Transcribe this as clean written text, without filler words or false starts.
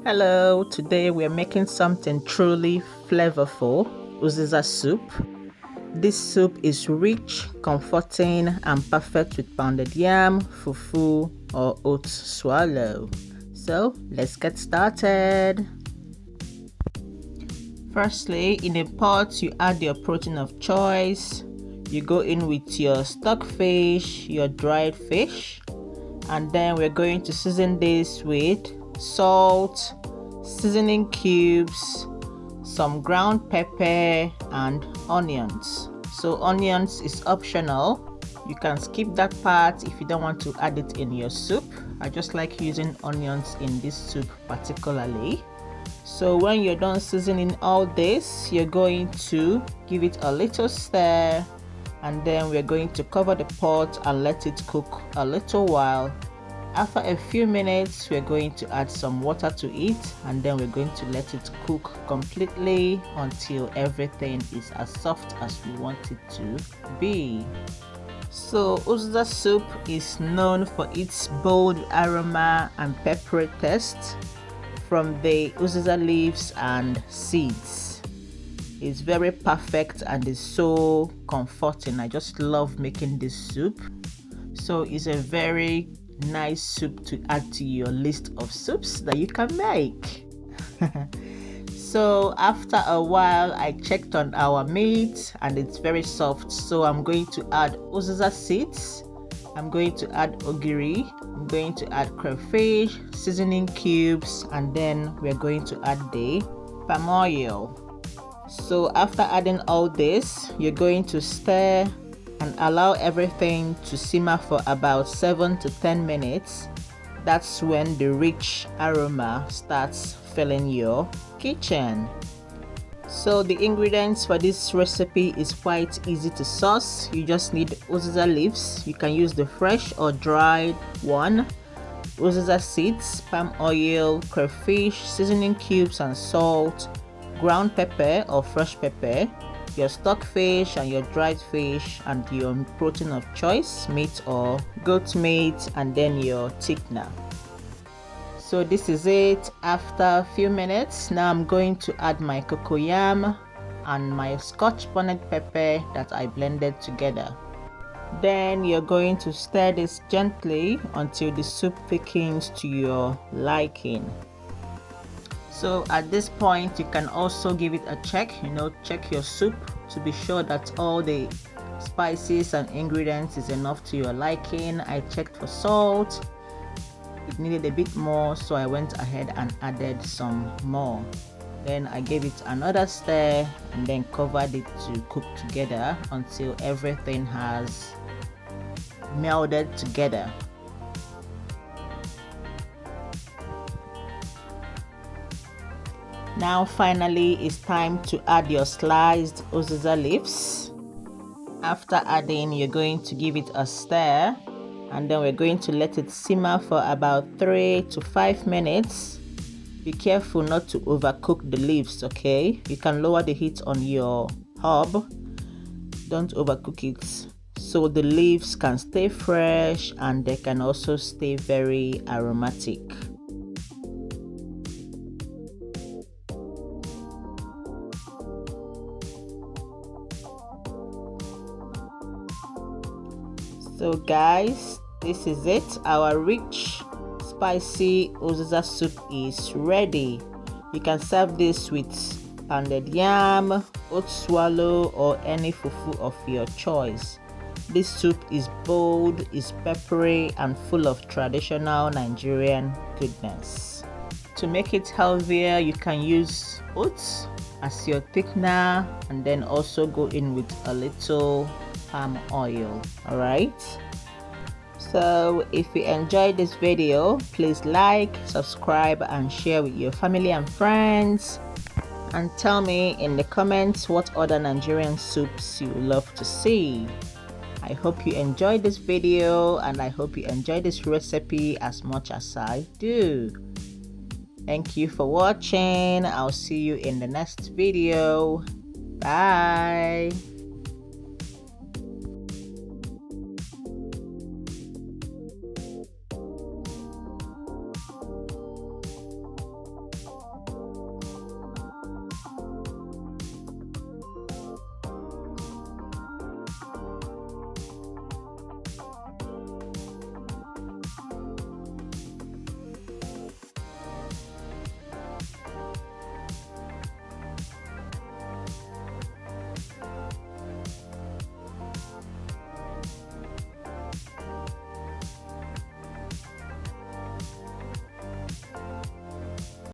Hello, today we're making something truly flavorful, Uziza soup. This soup is rich, comforting, and perfect with pounded yam, fufu, or oats swallow. So let's get started. Firstly, in a pot, you add your protein of choice. You go in with your stockfish, your dried fish, and then we're going to season this with salt, seasoning cubes, some ground pepper, and onions. So onions is optional. You can skip that part if you don't want to add it in your soup. I just like using onions in this soup particularly. So when you're done seasoning all this, you're going to give it a little stir, and then we're going to cover the pot and let it cook a little while. After a few minutes, we're going to add some water to it, and then we're going to let it cook completely until everything is as soft as we want it to be. So Uziza soup is known for its bold aroma and peppery taste from the Uziza leaves and seeds. It's very perfect and is so comforting. I just love making this soup. So it's a very nice soup to add to your list of soups that you can make. So after a while, I checked on our meat and it's very soft. So I'm going to add Uziza seeds. I'm going to add ogiri. I'm going to add crayfish, seasoning cubes, and then we're going to add the palm oil. So after adding all this, you're going to stir and allow everything to simmer for about 7 to 10 minutes. That's when the rich aroma starts filling your kitchen. So the ingredients for this recipe is quite easy to source. You just need Uziza leaves. You can use the fresh or dried one, Uziza seeds, palm oil, crayfish, seasoning cubes and salt, ground pepper or fresh pepper, your stockfish and your dried fish, and your protein of choice, meat or goat meat, and then your thickener. So this is it. After a few minutes, now I'm going to add my cocoyam and my scotch bonnet pepper that I blended together. Then you're going to stir this gently until the soup thickens to your liking. So at this point, you can also give it a check, check your soup to be sure that all the spices and ingredients is enough to your liking. I checked for salt. It needed a bit more, so I went ahead and added some more. Then I gave it another stir and then covered it to cook together until everything has melded together. Now finally, it's time to add your sliced Uziza leaves. After adding, you're going to give it a stir, and then we're going to let it simmer for about 3 to 5 minutes. Be careful not to overcook the leaves, okay? You can lower the heat on your hob. Don't overcook it, so the leaves can stay fresh and they can also stay very aromatic. So guys, this is it. Our rich, spicy Uziza soup is ready. You can serve this with pounded yam, oats swallow, or any fufu of your choice. This soup is bold, is peppery, and full of traditional Nigerian goodness. To make it healthier, you can use oats as your thickener, and then also go in with a little palm oil. Alright, so if you enjoyed this video, please like, subscribe, and share with your family and friends, and tell me in the comments what other Nigerian soups you love to see. I hope you enjoyed this video, and I hope you enjoyed this recipe as much as I do. Thank you for watching. I'll see you in the next video. Bye.